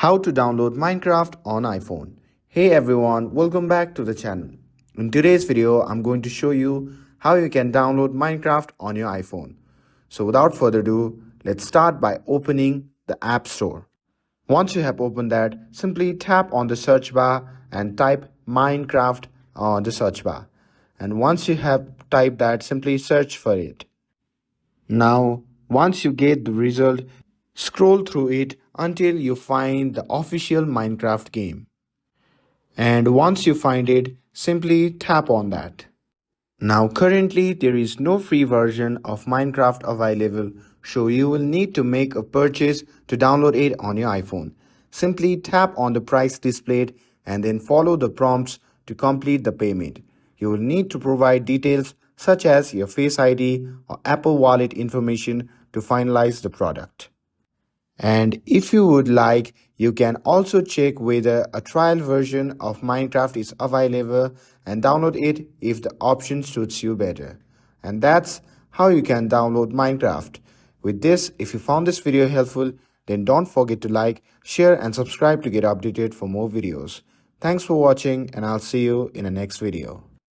How to download Minecraft on iPhone. Hey everyone, welcome back to the channel. In today's video, I'm going to show you how you can download Minecraft on your iPhone. So without further ado, let's start by opening the App Store. Once you have opened that, simply tap on the search bar and type Minecraft on the search bar. And once you have typed that, simply search for it. Now, once you get the result, scroll through it until you find the official Minecraft game. And once you find it, simply tap on that. Now currently there is no free version of Minecraft available, so you will need to make a purchase to download it on your iPhone. Simply tap on the price displayed and then follow the prompts to complete the payment. You will need to provide details such as your Face ID or Apple Wallet information to finalize the product. And if you would like, you can also check whether a trial version of Minecraft is available and download it if the option suits you better. And that's how you can download Minecraft. With this, if you found this video helpful, then don't forget to like, share and subscribe to get updated for more videos. Thanks for watching and I'll see you in the next video.